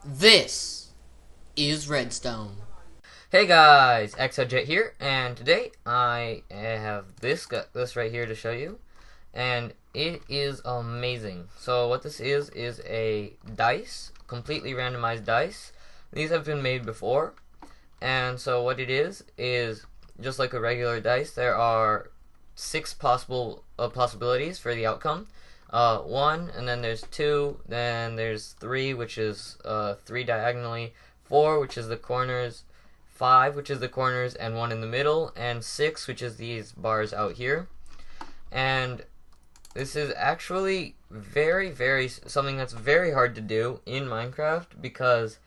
This is Redstone. Hey guys, XOJet here, and today I have this right here to show you, and it is amazing. So what this is a dice, completely randomized dice. These have been made before, and so what it is just like a regular dice. There are six possible possibilities for the outcome. One, and then there's two, then there's three, which is three diagonally, four, which is the corners, five, which is the corners and one in the middle, and six, which is these bars out here. And this is actually something that's very hard to do in Minecraft because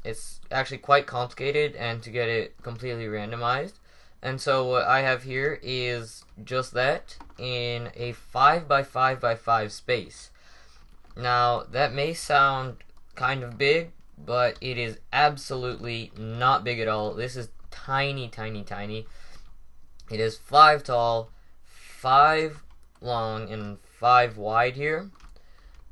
it's actually quite complicated and to get it completely randomized. And so what I have here is just that in a 5 by 5 by 5 space. Now that may sound kind of big, but it is absolutely not big at all. This is tiny, tiny, tiny. It is 5 tall, 5 long, and 5 wide here.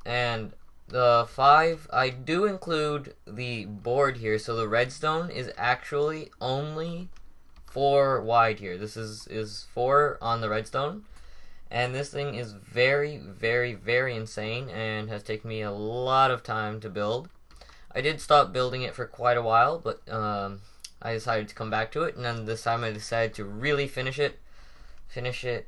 And the 5, I do include the board here, so the redstone is actually only 4 wide here. This is 4 on the redstone. And this thing is very, very, very insane and has taken me a lot of time to build. I did stop building it for quite a while, but I decided to come back to it, and then this time I decided to really finish it,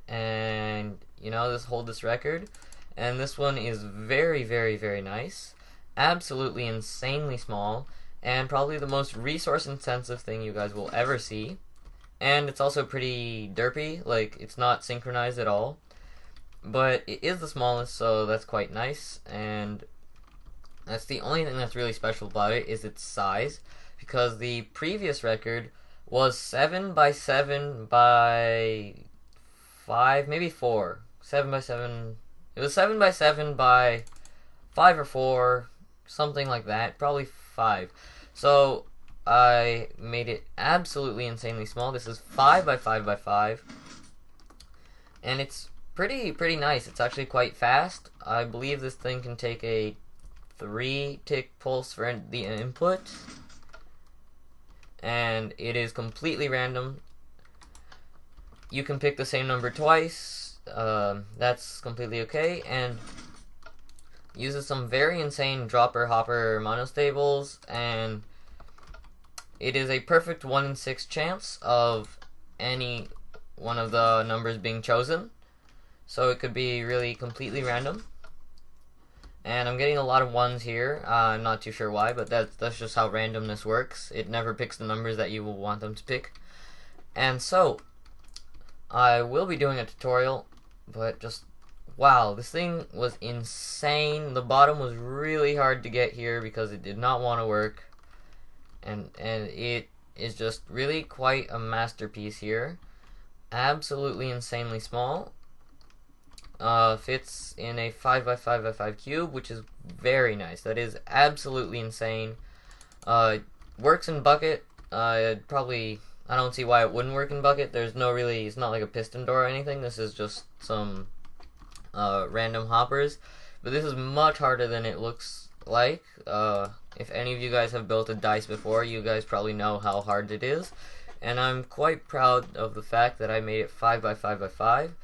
and just hold this record. And this one is very, very, very nice, absolutely insanely small, and probably the most resource intensive thing you guys will ever see. And it's also pretty derpy, like it's not synchronized at all, but it is the smallest, so that's quite nice. And that's the only thing that's really special about it, is its size, because the previous record was 7 by 7 by 5, maybe 4. 7 by 7. It was 7 by 7 by 5 or 4, something like that, probably 5. So I made it absolutely insanely small. This is 5 by 5 by 5, and it's pretty nice. It's actually quite fast. I believe this thing can take a 3-tick pulse for the input, and it is completely random. You can pick the same number twice. That's completely okay, and uses some very insane dropper hopper monostables, and it is a perfect 1 in 6 chance of any one of the numbers being chosen, so it could be really completely random. And I'm getting a lot of 1s here. I'm not too sure why, but that's just how randomness works. It never picks the numbers that you will want them to pick. And so I will be doing a tutorial, but just wow, this thing was insane. The bottom was really hard to get here because it did not want to work. And it is just really quite a masterpiece here. Absolutely insanely small. Fits in a 5 by 5 by 5 cube, which is very nice. That is absolutely insane. Works in bucket. I don't see why it wouldn't work in bucket. It's not like a piston door or anything. This is just some random hoppers. But this is much harder than it looks like. If any of you guys have built a dice before, you guys probably know how hard it is. And I'm quite proud of the fact that I made it 5 by 5 by 5.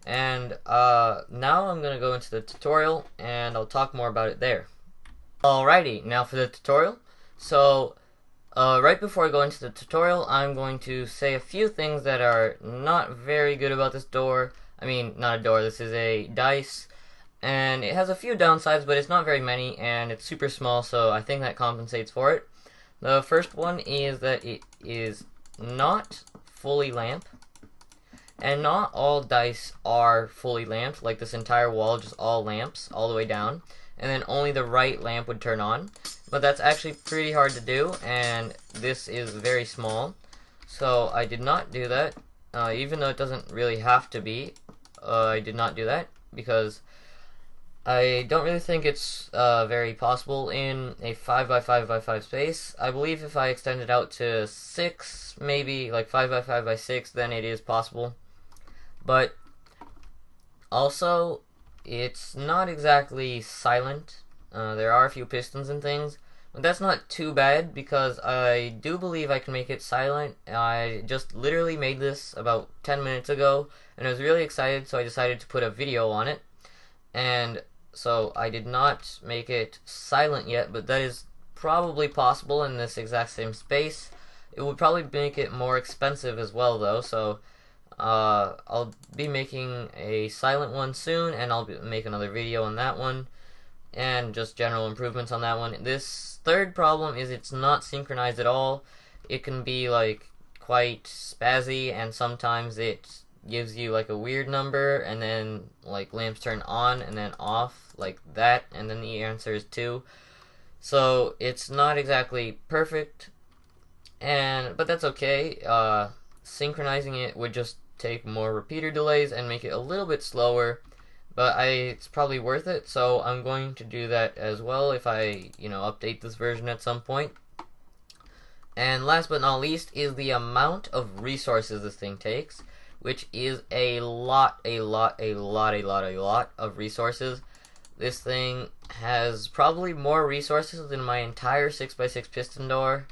And now I'm going to go into the tutorial, and I'll talk more about it there. Alrighty, now for the tutorial. So, right before I go into the tutorial, I'm going to say a few things that are not very good about this door. I mean, not a door, this is a dice. And it has a few downsides, but it's not very many, and it's super small, so I think that compensates for it. The first one is that it is not fully lamp. And not all dice are fully lamped, like this entire wall, just all lamps, all the way down. And then only the right lamp would turn on. But that's actually pretty hard to do, and this is very small. So I did not do that, even though it doesn't really have to be. I did not do that, because I don't really think it's very possible in a 5 by 5 by 5 space. I believe if I extend it out to 6, maybe like 5 by 5 by 6, then it is possible. But also, it's not exactly silent. There are a few pistons and things, but that's not too bad because I do believe I can make it silent. I just literally made this about 10 minutes ago, and I was really excited, so I decided to put a video on it. And so I did not make it silent yet, but that is probably possible in this exact same space. It would probably make it more expensive as well, though, so I'll be making a silent one soon, and I'll make another video on that one, and just general improvements on that one. This third problem is it's not synchronized at all. It can be like quite spazzy, and sometimes it gives you like a weird number, and then like lamps turn on and then off like that, and then the answer is 2. So it's not exactly perfect, but that's okay. Synchronizing it would just take more repeater delays and make it a little bit slower, but it's probably worth it, so I'm going to do that as well if I update this version at some point. And last but not least is the amount of resources this thing takes, which is a lot of resources. This thing has probably more resources than my entire 6x6 piston door.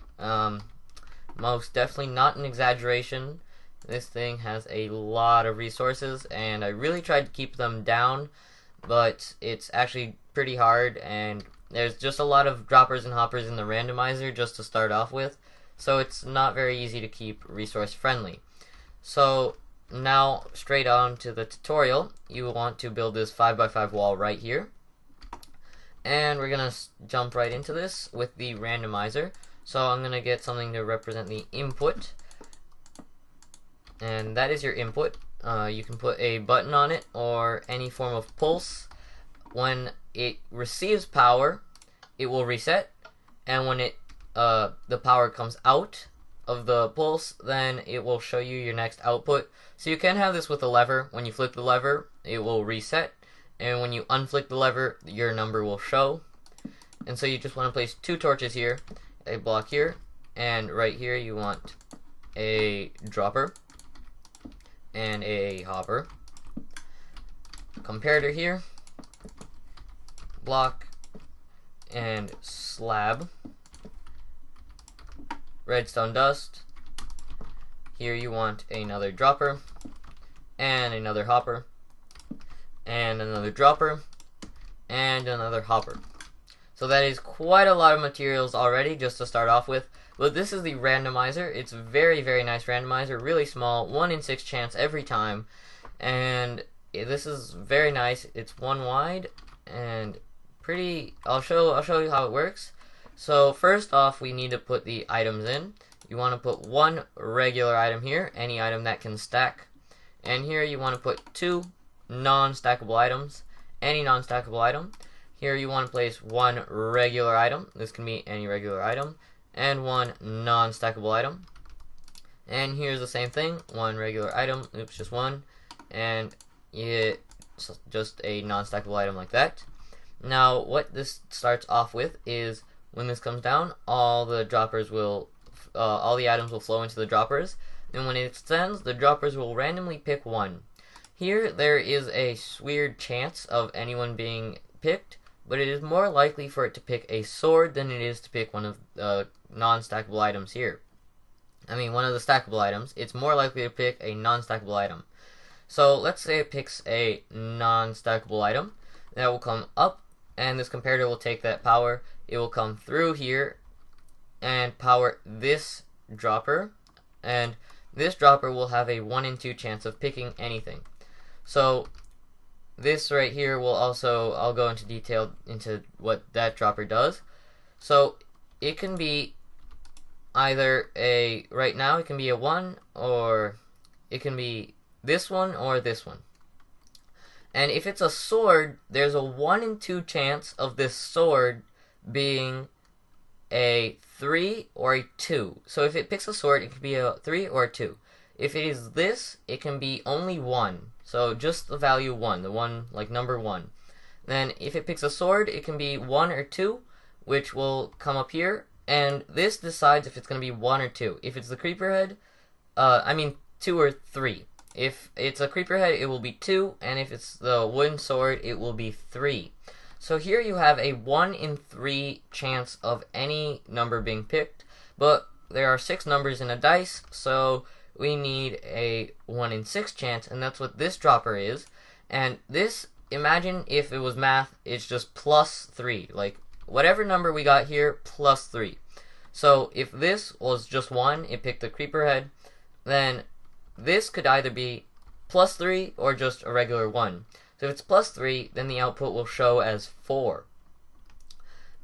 Most definitely not an exaggeration. This thing has a lot of resources, and I really tried to keep them down, but it's actually pretty hard, and there's just a lot of droppers and hoppers in the randomizer just to start off with, so it's not very easy to keep resource friendly. So now straight on to the tutorial. You want to build this 5x5 wall right here, and we're gonna jump right into this with the randomizer. So I'm gonna get something to represent the input, and that is your input. You can put a button on it or any form of pulse. When it receives power, it will reset, and when the power comes out of the pulse, then it will show you your next output. So you can have this with a lever. When you flick the lever, it will reset, and when you unflick the lever, your number will show. And so you just want to place 2 torches here, a block here, and right here you want a dropper and a hopper. Comparator here, block and slab. Redstone dust. Here you want another dropper and another hopper and another dropper and another hopper. So that is quite a lot of materials already just to start off with. But this is the randomizer. It's a very nice randomizer, really small, 1 in 6 chance every time, and this is very nice. It's 1 wide and pretty. I'll show you how it works. So first off, we need to put the items in. You want to put 1 regular item here, any item that can stack, and here you want to put 2 non-stackable items, any non-stackable item. Here you want to place 1 regular item, this can be any regular item, and 1 non-stackable item. And here's the same thing, 1 regular item, oops, just 1, and just a non-stackable item like that. Now what this starts off with is, when this comes down, all the items will flow into the droppers, and when it extends, the droppers will randomly pick 1. Here there is a weird chance of anyone being picked, but it is more likely for it to pick a sword than it is to pick one of the non-stackable items here. I mean, one of the stackable items. It's more likely to pick a non-stackable item. So let's say it picks a non-stackable item. That will come up, and this comparator will take that power. It will come through here and power this dropper, and this dropper will have a 1 in 2 chance of picking anything. So this right here will also, I'll go into detail into what that dropper does. So it can be either right now it can be a 1, or it can be this one or this one. And if it's a sword, there's a 1 in 2 chance of this sword being a 3 or a 2. So if it picks a sword, it could be a 3 or a 2. If it is this, it can be only 1. So just the value 1, the one, like number 1. Then if it picks a sword, it can be 1 or 2, which will come up here, and this decides if it's going to be 1 or 2. If it's the creeper head, 2 or 3. If it's a creeper head, it will be 2, and if it's the wooden sword, it will be 3. So here you have a 1 in 3 chance of any number being picked, but there are 6 numbers in a dice, so we need a 1 in 6 chance, and that's what this dropper is. And this, imagine if it was math, it's just plus 3, like whatever number we got here, plus 3. So if this was just 1, it picked the creeper head, then this could either be plus 3 or just a regular 1. So if it's plus 3, then the output will show as 4.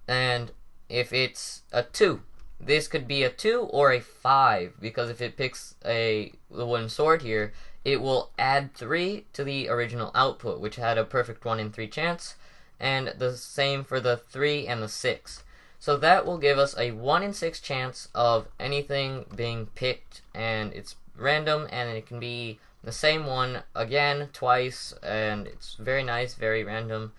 And if it's a 2, this could be a 2 or a 5, because if it picks the wooden sword here, it will add 3 to the original output, which had a perfect 1 in 3 chance, and the same for the 3 and the 6. So that will give us a 1 in 6 chance of anything being picked, and it's random, and it can be the same one again, twice, and it's very nice, very random.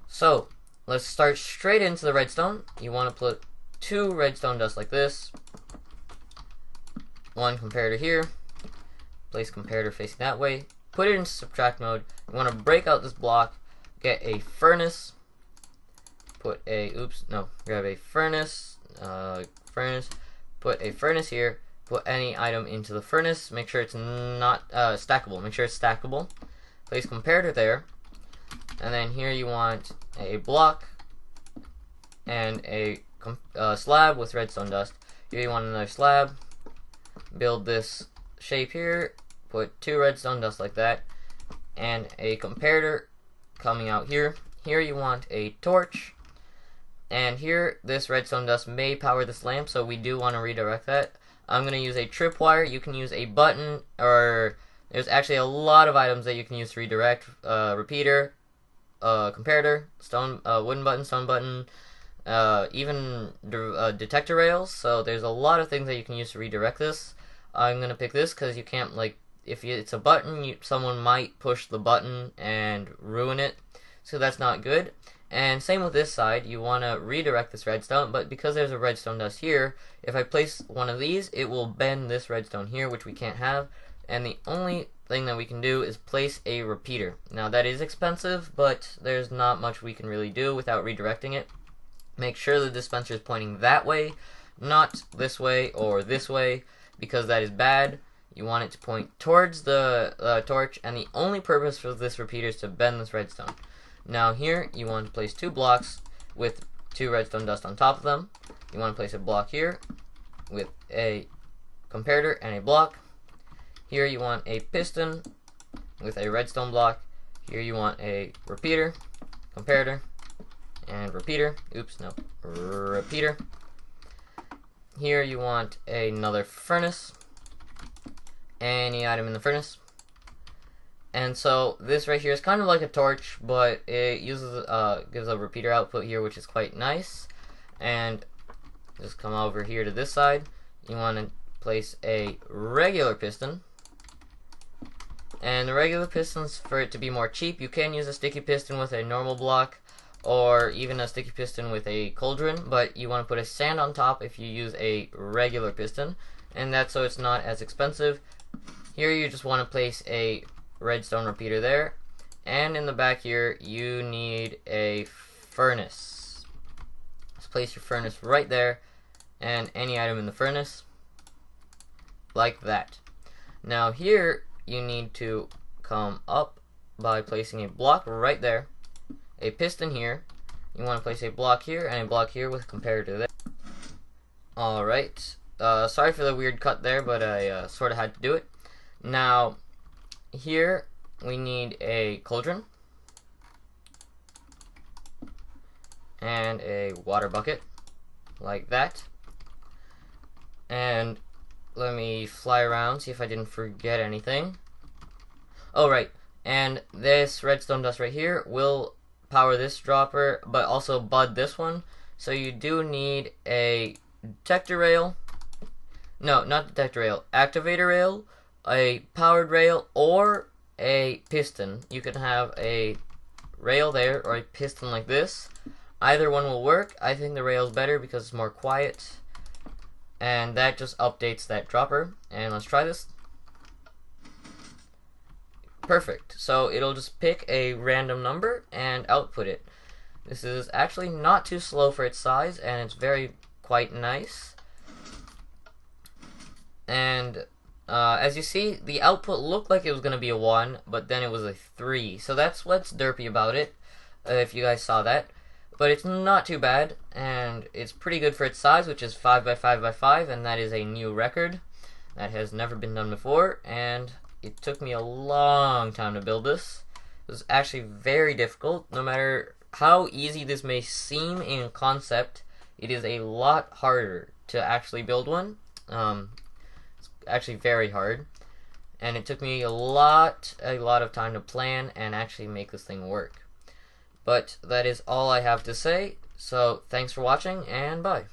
So let's start straight into the redstone. You want to put 2 redstone dust like this, 1 comparator here, place comparator facing that way, put it in subtract mode. You want to break out this block, get a furnace, put a, grab a furnace, put a furnace here, put any item into the furnace, make sure it's not stackable, make sure it's stackable, place comparator there, and then here you want a block and a slab with redstone dust. Here you want another slab, build this shape here, put 2 redstone dust like that, and a comparator coming out here. Here you want a torch, and here this redstone dust may power this lamp, so we do want to redirect that. I'm going to use a tripwire. You can use a button, or there's actually a lot of items that you can use to redirect. Repeater, comparator, stone, wooden button, stone button, even detector rails. So there's a lot of things that you can use to redirect this. I'm going to pick this because you can't, like, if it's a button, someone might push the button and ruin it. So that's not good. And same with this side, you want to redirect this redstone, but because there's a redstone dust here, if I place one of these, it will bend this redstone here, which we can't have, and the only thing that we can do is place a repeater. Now that is expensive, but there's not much we can really do without redirecting it. Make sure the dispenser is pointing that way, not this way or this way, because that is bad. You want it to point towards the torch, and the only purpose for this repeater is to bend this redstone. Now here, you want to place 2 blocks with 2 redstone dust on top of them. You want to place a block here with a comparator and a block. Here you want a piston with a redstone block. Here you want a repeater, comparator, and repeater. Oops, no, repeater. Here you want another furnace. Any item in the furnace. And so this right here is kind of like a torch, but it uses gives a repeater output here, which is quite nice. And just come over here to this side. You want to place a regular piston. And the regular pistons, for it to be more cheap, you can use a sticky piston with a normal block, or even a sticky piston with a cauldron, but you want to put a sand on top if you use a regular piston, and that's so it's not as expensive. Here you just want to place a redstone repeater there, and in the back here you need a furnace. Just place your furnace right there, and any item in the furnace, like that. Now here you need to come up by placing a block right there, a piston here, you want to place a block here, and a block here with comparator there. Alright, sorry for the weird cut there, but I sort of had to do it. Now here we need a cauldron and a water bucket like that, and let me fly around, see if I didn't forget anything. Oh right, and this redstone dust right here will power this dropper, but also bud this one, so you do need a detector rail, no, not detector rail, activator rail, a powered rail, or a piston. You can have a rail there or a piston like this. Either one will work. I think the rail is better because it's more quiet, and that just updates that dropper. And let's try this. Perfect. So it'll just pick a random number and output it. This is actually not too slow for its size, and it's quite nice. And as you see, the output looked like it was going to be a 1, but then it was a 3. So that's what's derpy about it, if you guys saw that. But it's not too bad, and it's pretty good for its size, which is 5 by 5 by 5, and that is a new record. That has never been done before, and it took me a long time to build this. It was actually very difficult. No matter how easy this may seem in concept, it is a lot harder to actually build one. It's actually very hard, and it took me a lot of time to plan and actually make this thing work. But that is all I have to say, so thanks for watching, and bye.